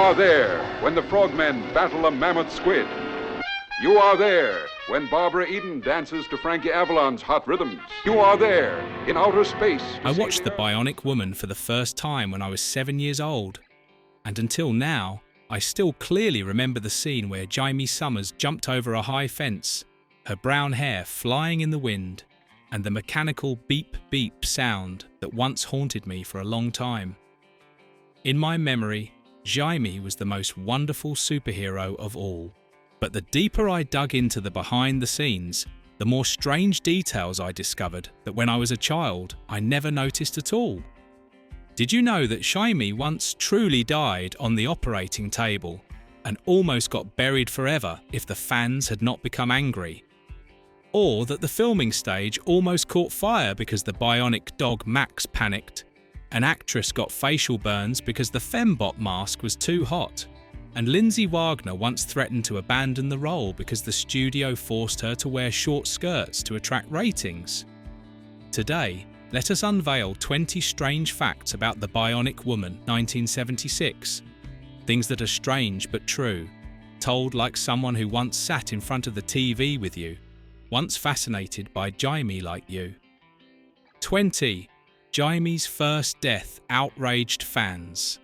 are there when the frogmen battle a mammoth squid. You are there when Barbara Eden dances to Frankie Avalon's hot rhythms. You are there in outer space. I watched The Bionic Woman for the first time when I was 7 years old. And until now, I still clearly remember the scene where Jaime Sommers jumped over a high fence, her brown hair flying in the wind, and the mechanical beep-beep sound that once haunted me for a long time. In my memory, Jaime was the most wonderful superhero of all. But the deeper I dug into the behind the scenes, the more strange details I discovered that when I was a child, I never noticed at all. Did you know that Jaime once truly died on the operating table and almost got buried forever if the fans had not become angry? Or that the filming stage almost caught fire because the bionic dog Max panicked, an actress got facial burns because the Fembot mask was too hot, and Lindsay Wagner once threatened to abandon the role because the studio forced her to wear short skirts to attract ratings. Today, let us unveil 20 strange facts about The Bionic Woman, 1976. Things that are strange but true, told like someone who once sat in front of the TV with you, once fascinated by Jaime like you. 20. Jaime's first death outraged fans.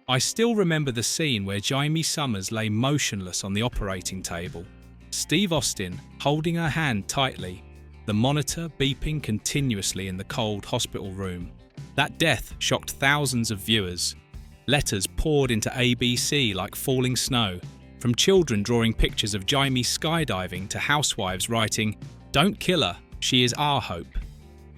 I still remember the scene where Jaime Sommers lay motionless on the operating table, Steve Austin holding her hand tightly, the monitor beeping continuously in the cold hospital room. That death shocked thousands of viewers. Letters poured into ABC like falling snow, from children drawing pictures of Jaime skydiving to housewives writing, "Don't kill her, she is our hope."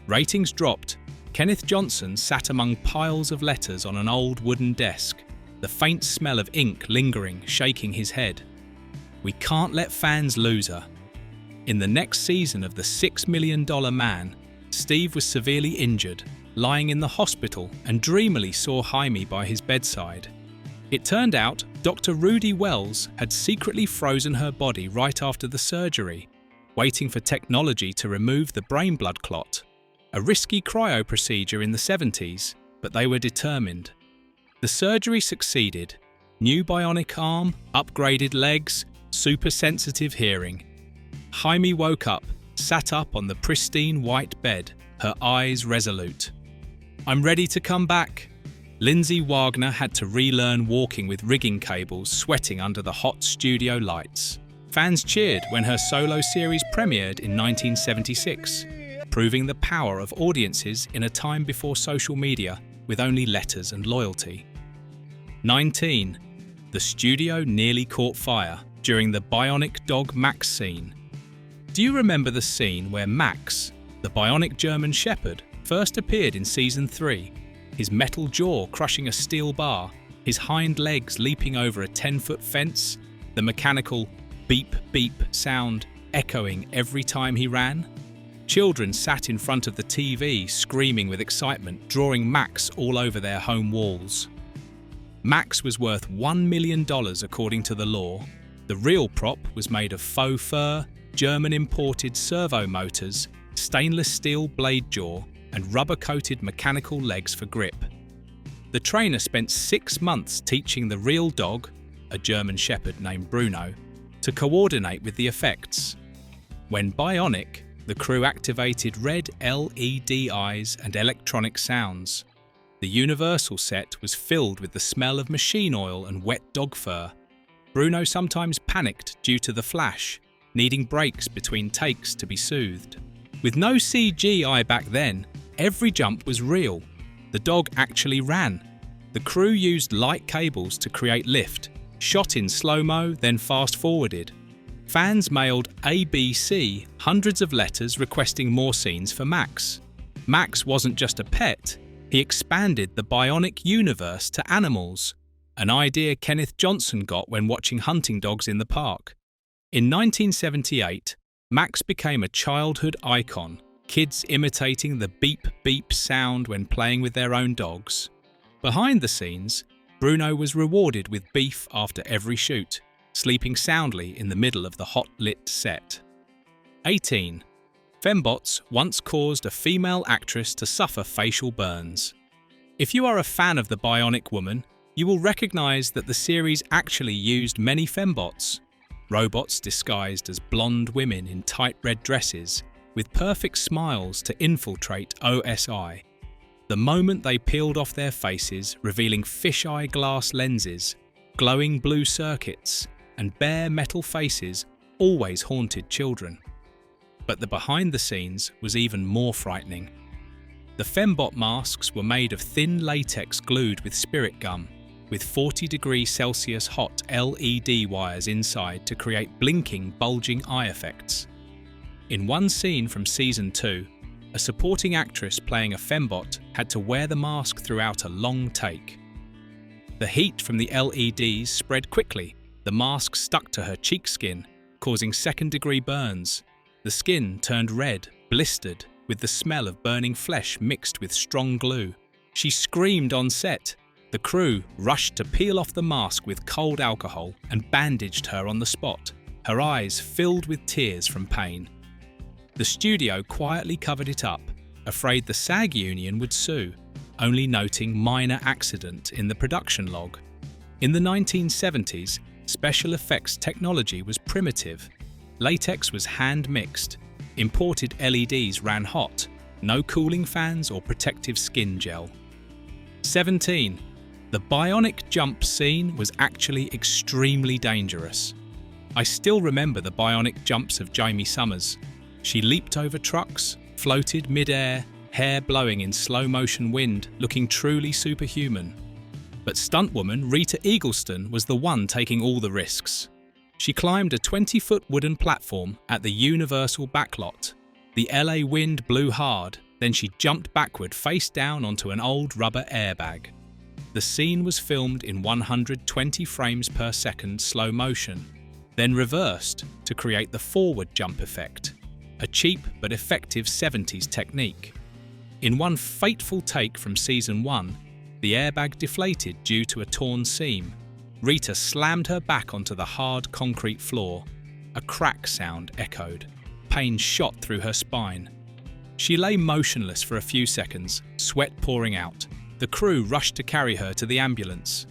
Ratings dropped. Kenneth Johnson sat among piles of letters on an old wooden desk, the faint smell of ink lingering, shaking his head. We can't let fans lose her. In the next season of The $6 Million Man, Steve was severely injured, lying in the hospital, and dreamily saw Jaime by his bedside. It turned out Dr. Rudy Wells had secretly frozen her body right after the surgery, waiting for technology to remove the brain blood clot. A risky cryo procedure in the 70s, but they were determined. The surgery succeeded. New bionic arm, upgraded legs, super sensitive hearing. Jaime woke up, sat up on the pristine white bed, her eyes resolute. "I'm ready to come back." Lindsay Wagner had to relearn walking with rigging cables sweating under the hot studio lights. Fans cheered when her solo series premiered in 1976. Proving the power of audiences in a time before social media with only letters and loyalty. 19. The studio nearly caught fire during the bionic dog Max scene. Do you remember the scene where Max, the bionic German Shepherd, first appeared in Season 3, his metal jaw crushing a steel bar, his hind legs leaping over a 10-foot fence, the mechanical beep-beep sound echoing every time he ran? Children sat in front of the TV screaming with excitement, drawing Max all over their home walls. Max was worth $1 million according to the law. The real prop was made of faux fur, German-imported servo motors, stainless steel blade jaw, and rubber-coated mechanical legs for grip. The trainer spent 6 months teaching the real dog, a German Shepherd named Bruno, to coordinate with the effects. When bionic, the crew activated red LED eyes and electronic sounds. The Universal set was filled with the smell of machine oil and wet dog fur. Bruno sometimes panicked due to the flash, needing breaks between takes to be soothed. With no CGI back then, every jump was real. The dog actually ran. The crew used light cables to create lift, shot in slow-mo, then fast-forwarded. Fans mailed ABC hundreds of letters requesting more scenes for Max. Max wasn't just a pet, he expanded the bionic universe to animals, an idea Kenneth Johnson got when watching hunting dogs in the park. In 1978, Max became a childhood icon, kids imitating the beep-beep sound when playing with their own dogs. Behind the scenes, Bruno was rewarded with beef after every shoot, sleeping soundly in the middle of the hot-lit set. 18. Fembots once caused a female actress to suffer facial burns. If you are a fan of The Bionic Woman, you will recognize that the series actually used many fembots, robots disguised as blonde women in tight red dresses with perfect smiles to infiltrate OSI. The moment they peeled off their faces, revealing fisheye glass lenses, glowing blue circuits, and bare metal faces always haunted children. But the behind the scenes was even more frightening. The fembot masks were made of thin latex glued with spirit gum, with 40°C hot LED wires inside to create blinking, bulging eye effects. In one scene from Season 2, a supporting actress playing a fembot had to wear the mask throughout a long take. The heat from the LEDs spread quickly. The mask stuck to her cheek skin, causing second-degree burns. The skin turned red, blistered, with the smell of burning flesh mixed with strong glue. She screamed on set. The crew rushed to peel off the mask with cold alcohol and bandaged her on the spot, her eyes filled with tears from pain. The studio quietly covered it up, afraid the SAG union would sue, only noting minor accident in the production log. In the 1970s, special effects technology was primitive. Latex was hand-mixed. Imported LEDs ran hot, no cooling fans or protective skin gel. 17. The bionic jump scene was actually extremely dangerous. I still remember the bionic jumps of Jaime Sommers. She leaped over trucks, floated mid-air, hair blowing in slow-motion wind, looking truly superhuman. But stuntwoman Rita Eagleston was the one taking all the risks. She climbed a 20-foot wooden platform at the Universal backlot. The LA wind blew hard, then she jumped backward face down onto an old rubber airbag. The scene was filmed in 120 frames per second slow motion, then reversed to create the forward jump effect, a cheap but effective 70s technique. In one fateful take from Season 1, the airbag deflated due to a torn seam. Rita slammed her back onto the hard concrete floor. A crack sound echoed. Pain shot through her spine. She lay motionless for a few seconds, sweat pouring out. The crew rushed to carry her to the ambulance.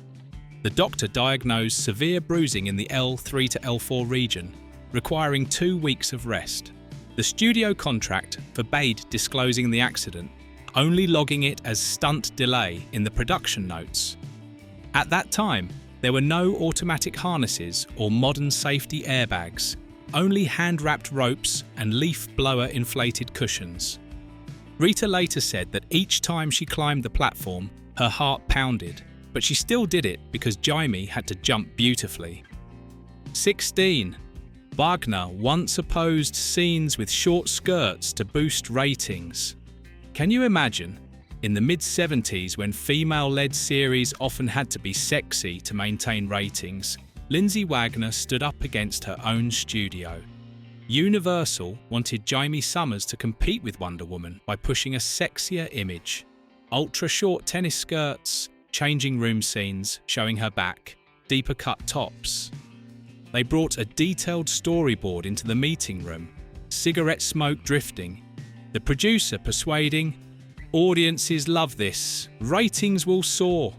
The doctor diagnosed severe bruising in the L3 to L4 region, requiring 2 weeks of rest. The studio contract forbade disclosing the accident, only logging it as stunt delay in the production notes. At that time, there were no automatic harnesses or modern safety airbags, only hand-wrapped ropes and leaf blower inflated cushions. Rita later said that each time she climbed the platform, her heart pounded, but she still did it because Jaime had to jump beautifully. 16. Wagner once opposed scenes with short skirts to boost ratings. Can you imagine? In the mid-70s, when female-led series often had to be sexy to maintain ratings, Lindsay Wagner stood up against her own studio. Universal wanted Jaime Sommers to compete with Wonder Woman by pushing a sexier image. Ultra-short tennis skirts, changing room scenes showing her back, deeper cut tops. They brought a detailed storyboard into the meeting room, cigarette smoke drifting. The producer persuading, "Audiences love this, ratings will soar."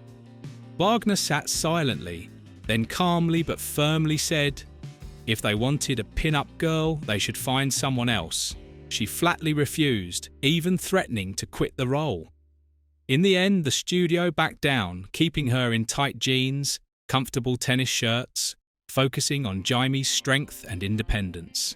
Wagner sat silently, then calmly but firmly said, if they wanted a pin-up girl, they should find someone else. She flatly refused, even threatening to quit the role. In the end, the studio backed down, keeping her in tight jeans, comfortable tennis shirts, focusing on Jaime's strength and independence.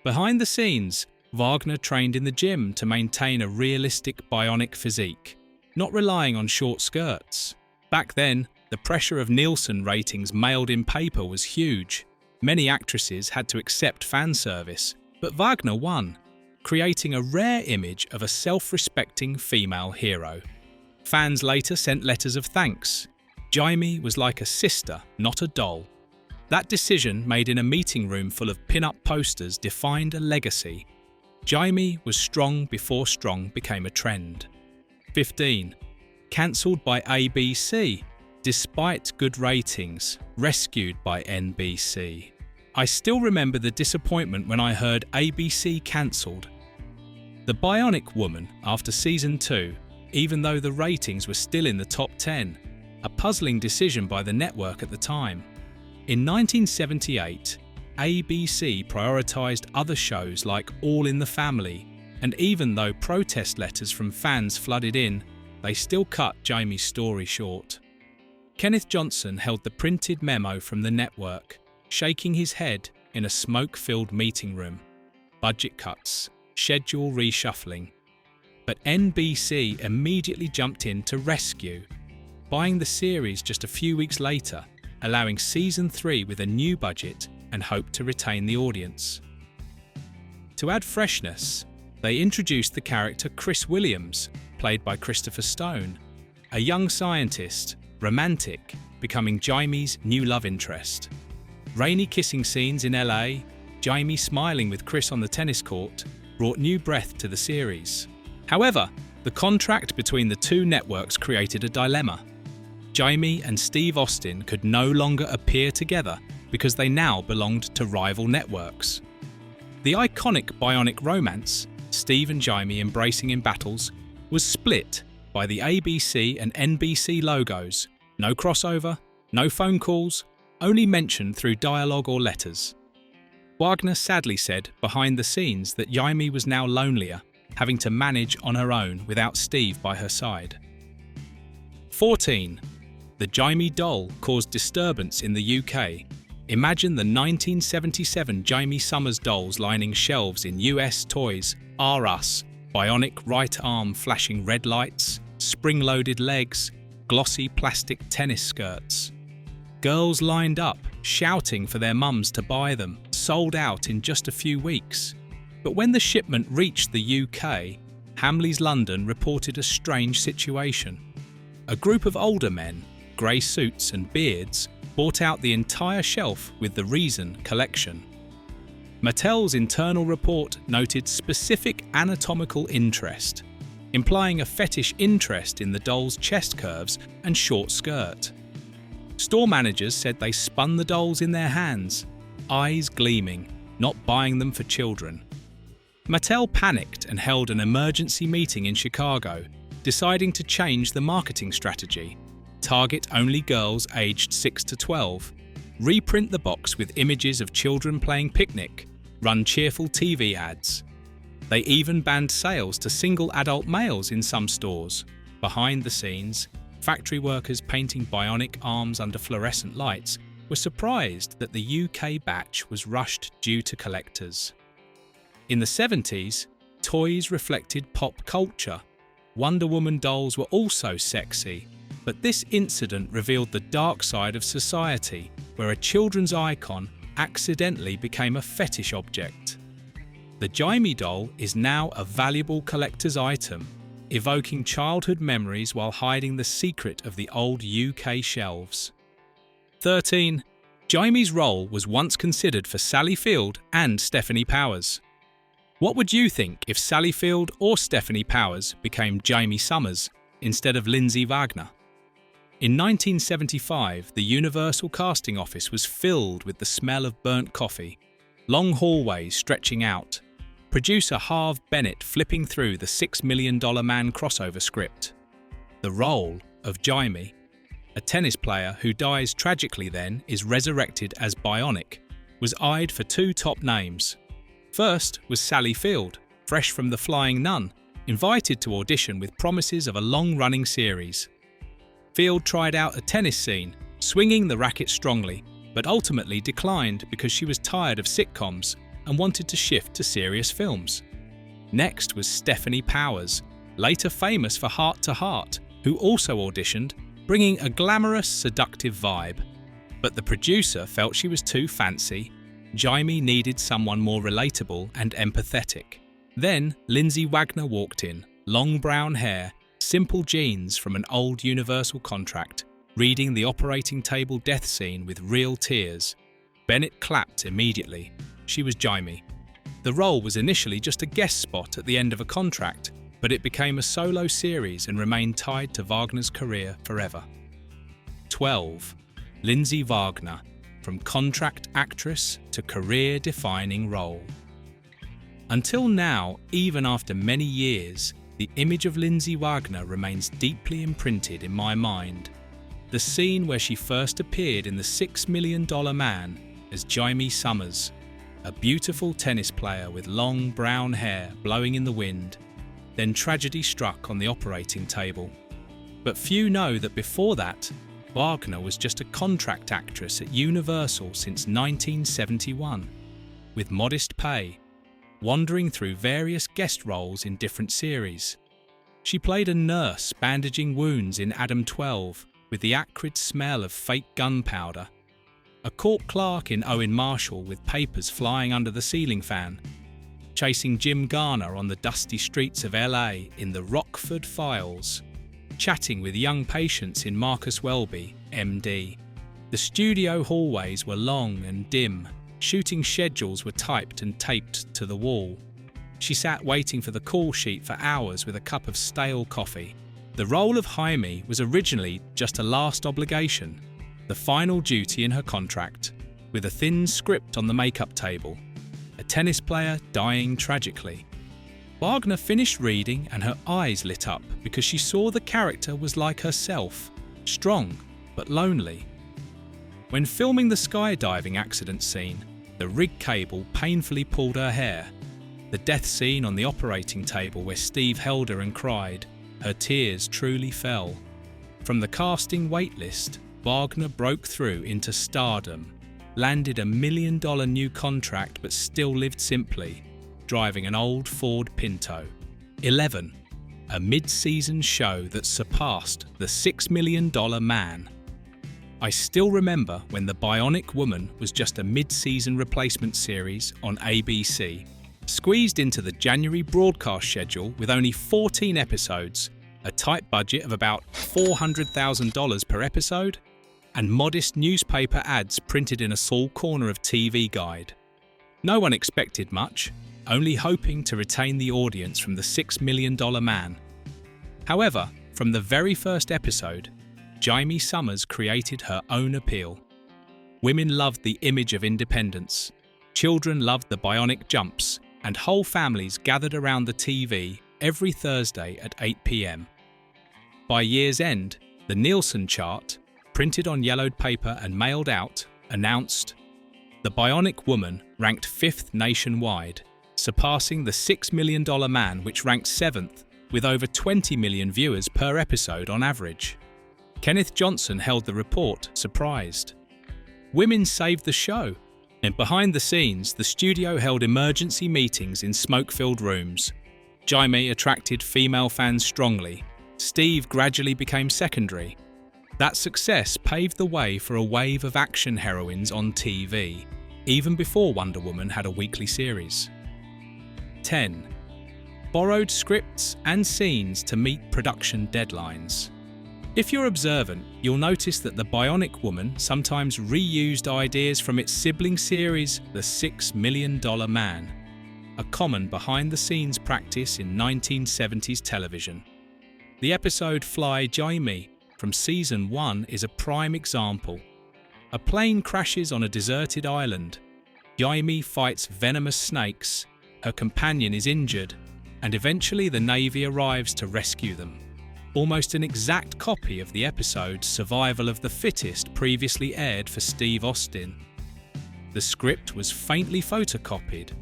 Behind the scenes, Wagner trained in the gym to maintain a realistic bionic physique, not relying on short skirts. Back then, the pressure of Nielsen ratings mailed in paper was huge. Many actresses had to accept fan service, but Wagner won, creating a rare image of a self-respecting female hero. Fans later sent letters of thanks. Jaime was like a sister, not a doll. That decision, made in a meeting room full of pin-up posters, defined a legacy. Jaime was strong before strong became a trend. 15. Cancelled by ABC, despite good ratings, rescued by NBC. I still remember the disappointment when I heard ABC cancelled. The Bionic Woman, after Season 2, even though the ratings were still in the top 10, a puzzling decision by the network at the time. In 1978, ABC prioritized other shows like All in the Family, and even though protest letters from fans flooded in, they still cut Jaime's story short. Kenneth Johnson held the printed memo from the network, shaking his head in a smoke-filled meeting room. Budget cuts, schedule reshuffling. But NBC immediately jumped in to rescue, buying the series just a few weeks later, allowing Season 3 with a new budget and hope to retain the audience. To add freshness, they introduced the character Chris Williams, played by Christopher Stone, a young scientist, romantic, becoming Jaime's new love interest. Rainy kissing scenes in LA, Jaime smiling with Chris on the tennis court, brought new breath to the series. However, the contract between the two networks created a dilemma. Jaime and Steve Austin could no longer appear together because they now belonged to rival networks. The iconic Bionic romance, Steve and Jaime embracing in battles, was split by the ABC and NBC logos. No crossover, no phone calls, only mentioned through dialogue or letters. Wagner sadly said behind the scenes that Jaime was now lonelier, having to manage on her own without Steve by her side. 14. The Jaime doll caused disturbance in the UK. Imagine the 1977 Jaime Sommers dolls lining shelves in US Toys R Us, bionic right arm flashing red lights, spring-loaded legs, glossy plastic tennis skirts. Girls lined up, shouting for their mums to buy them, sold out in just a few weeks. But when the shipment reached the UK, Hamleys London reported a strange situation. A group of older men, grey suits and beards, bought out the entire shelf with the Reason collection. Mattel's internal report noted specific anatomical interest, implying a fetish interest in the doll's chest curves and short skirt. Store managers said they spun the dolls in their hands, eyes gleaming, not buying them for children. Mattel panicked and held an emergency meeting in Chicago, deciding to change the marketing strategy, target only girls aged 6 to 12, reprint the box with images of children playing picnic, run cheerful TV ads. They even banned sales to single adult males in some stores. Behind the scenes, factory workers painting bionic arms under fluorescent lights were surprised that the UK batch was rushed due to collectors. In the 70s, toys reflected pop culture. Wonder Woman dolls were also sexy, but this incident revealed the dark side of society, where a children's icon accidentally became a fetish object. The Jaime doll is now a valuable collector's item, evoking childhood memories while hiding the secret of the old UK shelves. 13. Jaime's role was once considered for Sally Field and Stephanie Powers. What would you think if Sally Field or Stephanie Powers became Jaime Sommers instead of Lindsay Wagner? In 1975, the Universal casting office was filled with the smell of burnt coffee, long hallways stretching out, producer Harve Bennett flipping through the $6 Million Man crossover script. The role of Jaime, a tennis player who dies tragically then is resurrected as Bionic, was eyed for two top names. First was Sally Field, fresh from The Flying Nun, invited to audition with promises of a long-running series. Field tried out a tennis scene, swinging the racket strongly, but ultimately declined because she was tired of sitcoms and wanted to shift to serious films. Next was Stephanie Powers, later famous for Heart to Heart, who also auditioned, bringing a glamorous, seductive vibe. But the producer felt she was too fancy. Jaime needed someone more relatable and empathetic. Then Lindsay Wagner walked in, long brown hair, simple jeans from an old Universal contract, reading the operating table death scene with real tears. Bennett clapped immediately. She was Jaime. The role was initially just a guest spot at the end of a contract, but it became a solo series and remained tied to Wagner's career forever. 12. Lindsay Wagner, from contract actress to career-defining role. Until now, even after many years, the image of Lindsay Wagner remains deeply imprinted in my mind. the scene where she first appeared in The $6 Million Man as Jaime Sommers, a beautiful tennis player with long brown hair blowing in the wind. Then tragedy struck on the operating table. But few know that before that, Wagner was just a contract actress at Universal since 1971, with modest pay, wandering through various guest roles in different series. She played a nurse bandaging wounds in Adam 12 with the acrid smell of fake gunpowder, a court clerk in Owen Marshall with papers flying under the ceiling fan, chasing Jim Garner on the dusty streets of LA in The Rockford Files, chatting with young patients in Marcus Welby, MD. The studio hallways were long and dim. Shooting schedules were typed and taped to the wall. She sat waiting for the call sheet for hours with a cup of stale coffee. The role of Jaime was originally just a last obligation, the final duty in her contract, with a thin script on the makeup table. A tennis player dying tragically. Wagner finished reading and her eyes lit up because she saw the character was like herself, strong but lonely. When filming the skydiving accident scene, the rig cable painfully pulled her hair. The death scene on the operating table where Steve held her and cried, her tears truly fell. From the casting waitlist, Wagner broke through into stardom, landed a $1 million new contract but still lived simply, driving an old Ford Pinto. 11. A mid-season show that surpassed The $6 Million Man. I still remember when The Bionic Woman was just a mid-season replacement series on ABC, squeezed into the January broadcast schedule with only 14 episodes, a tight budget of about $400,000 per episode, and modest newspaper ads printed in a small corner of TV Guide. No one expected much, only hoping to retain the audience from The $6 Million Man. However, from the very first episode, Jaime Sommers created her own appeal. Women loved the image of independence, children loved the bionic jumps, and whole families gathered around the TV every Thursday at 8 p.m. By year's end, the Nielsen chart, printed on yellowed paper and mailed out, announced, "The Bionic Woman ranked 5th nationwide, surpassing The $6 Million Man, which ranked 7th, with over 20 million viewers per episode on average." Kenneth Johnson held the report, surprised. Women saved the show, and behind the scenes, the studio held emergency meetings in smoke-filled rooms. Jaime attracted female fans strongly. Steve gradually became secondary. That success paved the way for a wave of action heroines on TV, even before Wonder Woman had a weekly series. 10. Borrowed scripts and scenes to meet production deadlines. If you're observant, you'll notice that The Bionic Woman sometimes reused ideas from its sibling series, The $6 Million Man, a common behind-the-scenes practice in 1970s television. The episode Fly Jaime from Season 1 is a prime example. A plane crashes on a deserted island. Jaime fights venomous snakes, her companion is injured, and eventually the Navy arrives to rescue them. Almost an exact copy of the episode Survival of the Fittest previously aired for Steve Austin. The script was faintly photocopied,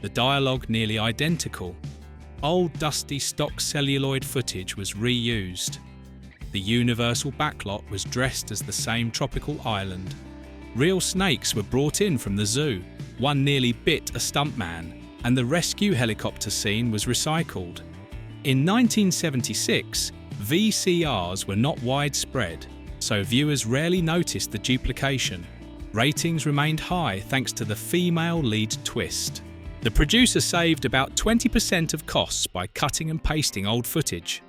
the dialogue nearly identical. Old dusty stock celluloid footage was reused. The Universal backlot was dressed as the same tropical island. Real snakes were brought in from the zoo, one nearly bit a stuntman, and the rescue helicopter scene was recycled. In 1976, VCRs were not widespread, so viewers rarely noticed the duplication. Ratings remained high thanks to the female lead twist. The producer saved about 20% of costs by cutting and pasting old footage.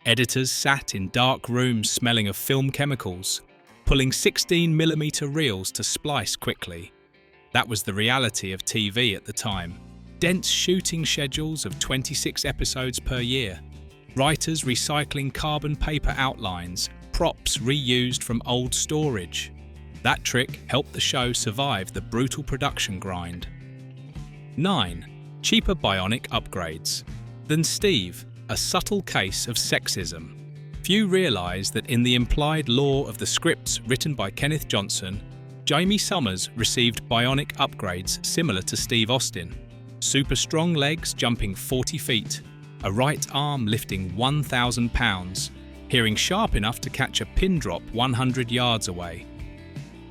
Editors sat in dark rooms smelling of film chemicals, pulling 16mm reels to splice quickly. That was the reality of TV at the time. Dense shooting schedules of 26 episodes per year. Writers recycling carbon paper outlines, props reused from old storage. That trick helped the show survive the brutal production grind. 9. Cheaper bionic upgrades. Than Steve, a subtle case of sexism. Few realise that in the implied lore of the scripts written by Kenneth Johnson, Jaime Sommers received bionic upgrades similar to Steve Austin. Super strong legs jumping 40 feet, a right arm lifting 1,000 pounds, hearing sharp enough to catch a pin drop 100 yards away.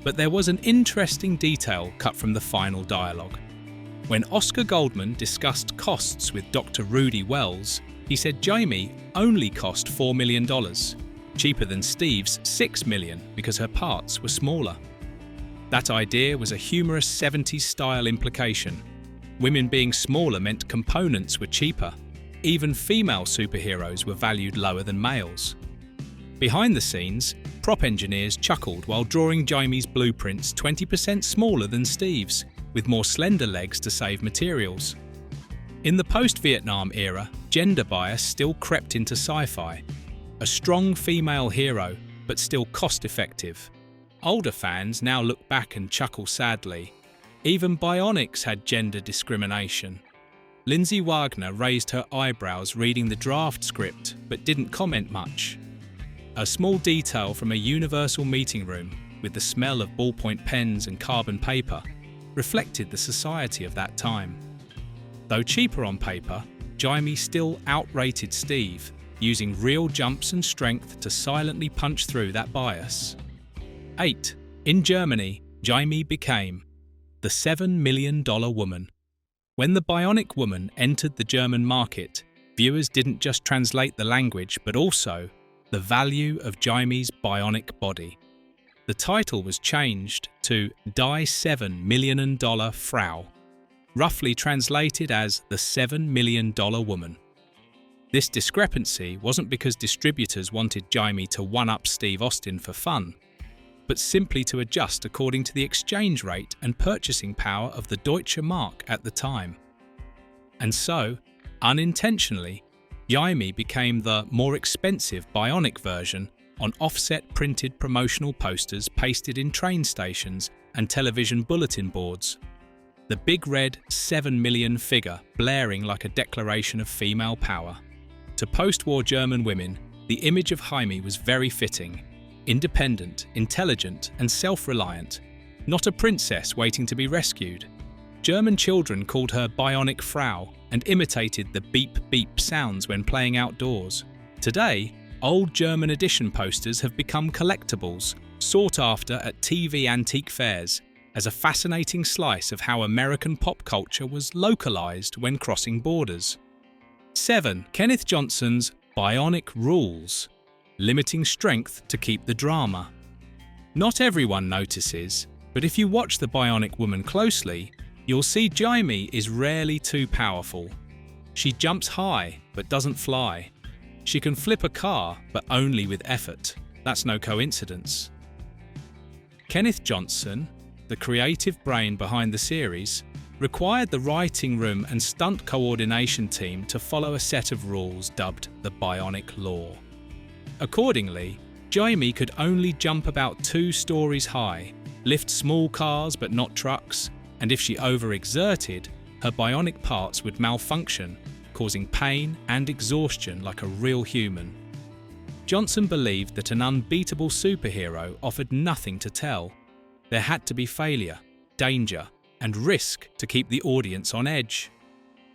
But there was an interesting detail cut from the final dialogue. When Oscar Goldman discussed costs with Dr. Rudy Wells, he said Jaime only cost $4 million, cheaper than Steve's $6 million because her parts were smaller. That idea was a humorous 70s style implication. Women being smaller meant components were cheaper. Even female superheroes were valued lower than males. Behind the scenes, prop engineers chuckled while drawing Jaime's blueprints 20% smaller than Steve's, with more slender legs to save materials. In the post-Vietnam era, gender bias still crept into sci-fi. A strong female hero, but still cost-effective. Older fans now look back and chuckle sadly. Even Bionics had gender discrimination. Lindsay Wagner raised her eyebrows reading the draft script, but didn't comment much. A small detail from a universal meeting room, with the smell of ballpoint pens and carbon paper, reflected the society of that time. Though cheaper on paper, Jaime still outrated Steve, using real jumps and strength to silently punch through that bias. 8. In Germany, Jaime became the $7 million woman. When the Bionic Woman entered the German market, viewers didn't just translate the language, but also the value of Jaime's bionic body. The title was changed to Die $7 Million Frau, roughly translated as the $7 Million Woman. This discrepancy wasn't because distributors wanted Jaime to one-up Steve Austin for fun, but simply to adjust according to the exchange rate and purchasing power of the Deutsche Mark at the time. And so, unintentionally, Jaime became the more expensive bionic version on offset printed promotional posters pasted in train stations and television bulletin boards. The big red 7 million figure blaring like a declaration of female power. To post-war German women, the image of Jaime was very fitting. Independent, intelligent, and self-reliant, not a princess waiting to be rescued. German children called her Bionic Frau and imitated the beep-beep sounds when playing outdoors. Today, old German edition posters have become collectibles, sought after at TV antique fairs, as a fascinating slice of how American pop culture was localized when crossing borders. 7. Kenneth Johnson's Bionic Rules. Limiting strength to keep the drama. Not everyone notices, but if you watch the Bionic Woman closely, you'll see Jaime is rarely too powerful. She jumps high, but doesn't fly. She can flip a car, but only with effort. That's no coincidence. Kenneth Johnson, the creative brain behind the series, required the writing room and stunt coordination team to follow a set of rules dubbed the Bionic Law. Accordingly, Jaime could only jump about 2 stories high, lift small cars but not trucks, and if she overexerted, her bionic parts would malfunction, causing pain and exhaustion like a real human. Johnson believed that an unbeatable superhero offered nothing to tell. There had to be failure, danger, and risk to keep the audience on edge.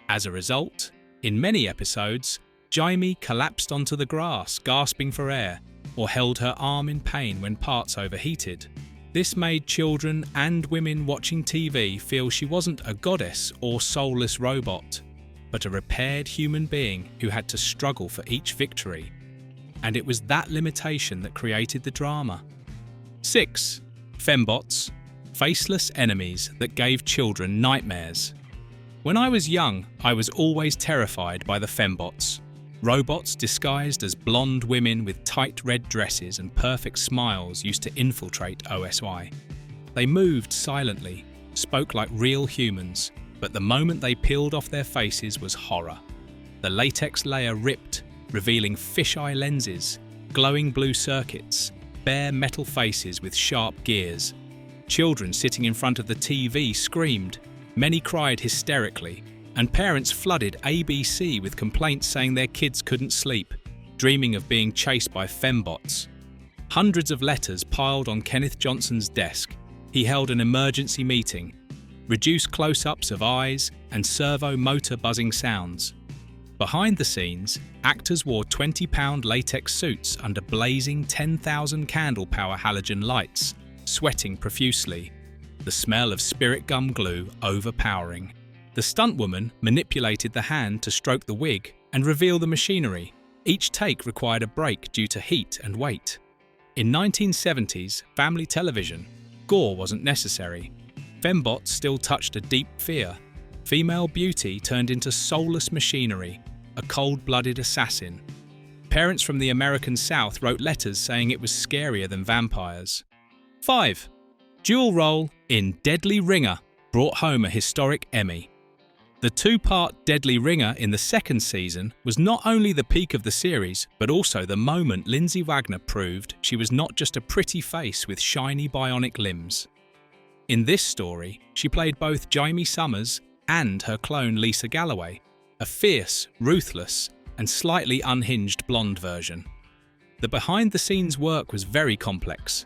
As a result, in many episodes, Jaime collapsed onto the grass, gasping for air, or held her arm in pain when parts overheated. This made children and women watching TV feel she wasn't a goddess or soulless robot, but a repaired human being who had to struggle for each victory. And it was that limitation that created the drama. 6. Fembots, faceless enemies that gave children nightmares. When I was young, I was always terrified by the fembots. Robots disguised as blonde women with tight red dresses and perfect smiles used to infiltrate OSY. They moved silently, spoke like real humans, but the moment they peeled off their faces was horror. The latex layer ripped, revealing fisheye lenses, glowing blue circuits, bare metal faces with sharp gears. Children sitting in front of the TV screamed, many cried hysterically, and parents flooded ABC with complaints saying their kids couldn't sleep. dreaming of being chased by fembots. Hundreds of letters piled on Kenneth Johnson's desk. He held an emergency meeting, reduced close-ups of eyes and servo motor buzzing sounds. Behind the scenes, actors wore 20-pound latex suits under blazing 10,000 candle power halogen lights, sweating profusely, the smell of spirit gum glue overpowering. The stunt woman manipulated the hand to stroke the wig and reveal the machinery. Each take required a break due to heat and weight. In 1970s family television, gore wasn't necessary. Fembots still touched a deep fear. Female beauty turned into soulless machinery, a cold-blooded assassin. Parents from the American South wrote letters saying it was scarier than vampires. 5. Dual role in Deadly Ringer brought home a historic Emmy. The two-part Deadly Ringer in the second season was not only the peak of the series, but also the moment Lindsay Wagner proved she was not just a pretty face with shiny bionic limbs. In this story, she played both Jaime Sommers and her clone Lisa Galloway, a fierce, ruthless, and slightly unhinged blonde version. The behind-the-scenes work was very complex.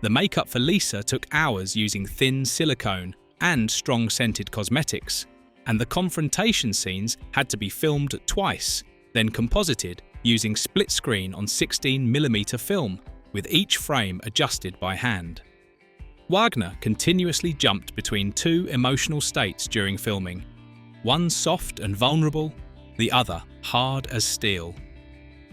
The makeup for Lisa took hours using thin silicone and strong-scented cosmetics, and the confrontation scenes had to be filmed twice, then composited using split screen on 16mm film, with each frame adjusted by hand. Wagner continuously jumped between two emotional states during filming, one soft and vulnerable, the other hard as steel.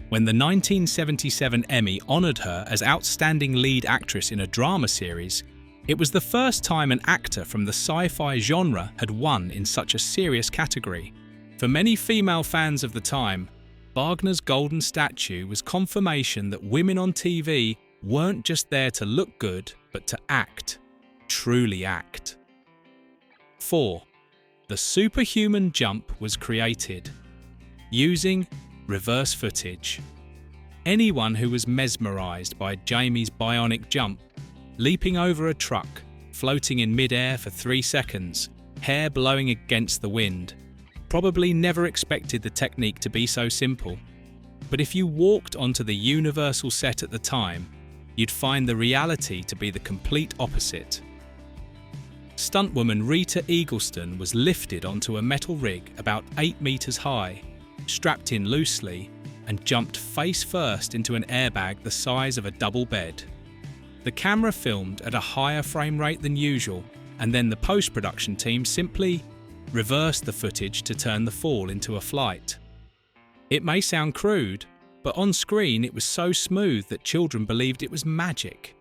When the 1977 Emmy honored her as Outstanding Lead Actress in a Drama Series, it was the first time an actor from the sci-fi genre had won in such a serious category. For many female fans of the time, Wagner's golden statue was confirmation that women on TV weren't just there to look good, but to act, truly act. 4. The superhuman jump was created using reverse footage. Anyone who was mesmerized by Jaime's bionic jump, leaping over a truck, floating in mid-air for 3 seconds, hair blowing against the wind, probably never expected the technique to be so simple. But if you walked onto the Universal set at the time, you'd find the reality to be the complete opposite. Stuntwoman Rita Eagleston was lifted onto a metal rig about 8 meters high, strapped in loosely, and jumped face first into an airbag the size of a double bed. The camera filmed at a higher frame rate than usual, and then the post-production team simply reversed the footage to turn the fall into a flight. It may sound crude, but on screen it was so smooth that children believed it was magic.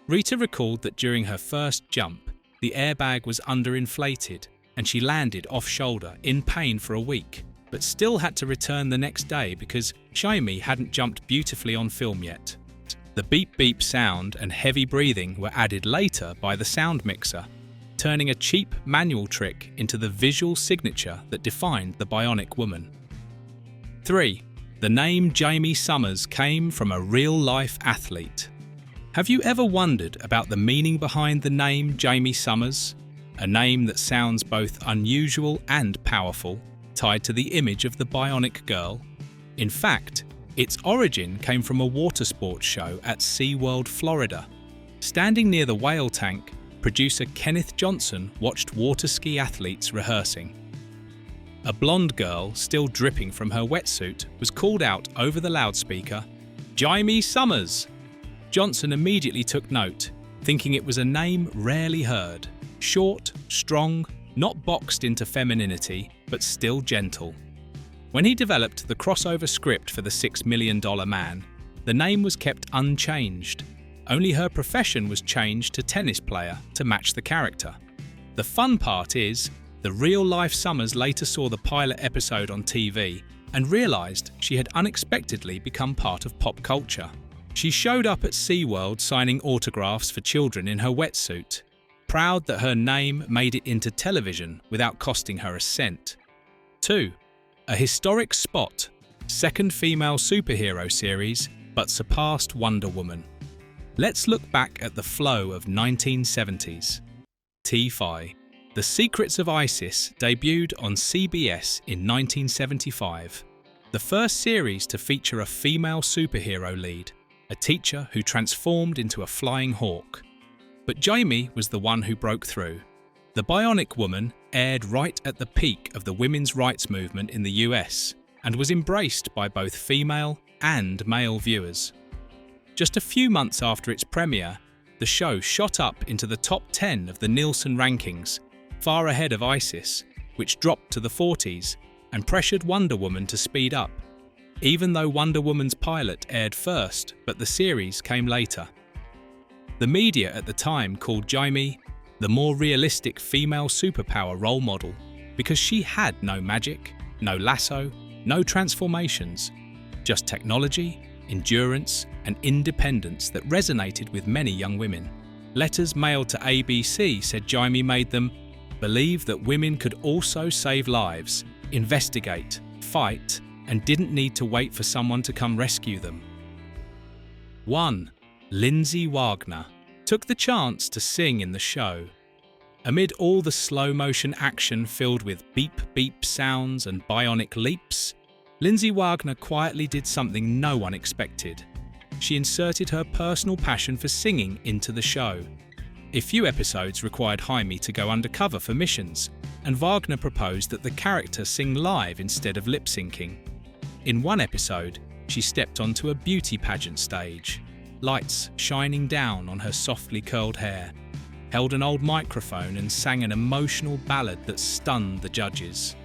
Rita recalled that during her first jump, the airbag was underinflated and she landed off-shoulder in pain for a week, but still had to return the next day because Jaime hadn't jumped beautifully on film yet. The beep-beep sound and heavy breathing were added later by the sound mixer, turning a cheap manual trick into the visual signature that defined the Bionic Woman. 3. The name Jaime Sommers came from a real-life athlete. Have you ever wondered about the meaning behind the name Jaime Sommers? A name that sounds both unusual and powerful, tied to the image of the Bionic Girl. In fact, its origin came from a water sports show at SeaWorld, Florida. Standing near the whale tank, producer Kenneth Johnson watched water ski athletes rehearsing. A blonde girl, still dripping from her wetsuit, was called out over the loudspeaker, "Jaime Sommers!" Johnson immediately took note, thinking it was a name rarely heard. Short, strong, not boxed into femininity, but still gentle. When he developed the crossover script for the $6 Million Man, the name was kept unchanged. Only her profession was changed to tennis player to match the character. The fun part is, the real-life Sommers later saw the pilot episode on TV and realised she had unexpectedly become part of pop culture. She showed up at SeaWorld signing autographs for children in her wetsuit, proud that her name made it into television without costing her a cent. 2. A historic spot, second female superhero series, but surpassed Wonder Woman. Let's look back at the flow of 1970s. T-Fi. The Secrets of Isis debuted on CBS in 1975. the first series to feature a female superhero lead, a teacher who transformed into a flying hawk. But Jaime was the one who broke through. The Bionic Woman aired right at the peak of the women's rights movement in the US and was embraced by both female and male viewers. Just a few months after its premiere, the show shot up into the top 10 of the Nielsen rankings, far ahead of ISIS, which dropped to the 40s and pressured Wonder Woman to speed up, even though Wonder Woman's pilot aired first, but the series came later. The media at the time called Jaime the more realistic female superpower role model because she had no magic, no lasso, no transformations, just technology, endurance, and independence that resonated with many young women. Letters mailed to ABC said Jaime made them believe that women could also save lives, investigate, fight, and didn't need to wait for someone to come rescue them. 1. Lindsay Wagner took the chance to sing in the show. Amid all the slow-motion action filled with beep-beep sounds and bionic leaps, Lindsay Wagner quietly did something no one expected. She inserted her personal passion for singing into the show. A few episodes required Jaime to go undercover for missions, and Wagner proposed that the character sing live instead of lip-syncing. In one episode, she stepped onto a beauty pageant stage, lights shining down on her softly curled hair, held an old microphone and sang an emotional ballad that stunned the judges.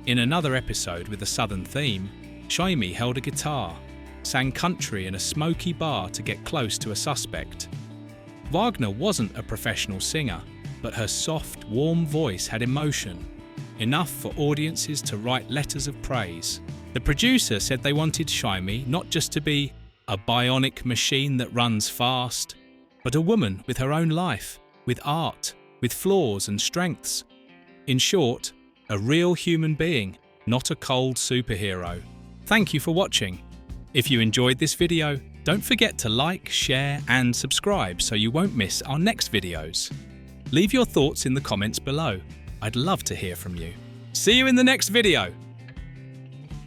In another episode with a southern theme, Jaime held a guitar, sang country in a smoky bar to get close to a suspect. Wagner wasn't a professional singer, but her soft, warm voice had emotion, enough for audiences to write letters of praise. The producer said they wanted Jaime not just to be a bionic machine that runs fast, but a woman with her own life, with art, with flaws and strengths. In short, a real human being, not a cold superhero. Thank you for watching. If you enjoyed this video, don't forget to like, share and subscribe so you won't miss our next videos. Leave your thoughts in the comments below. I'd love to hear from you. See you in the next video.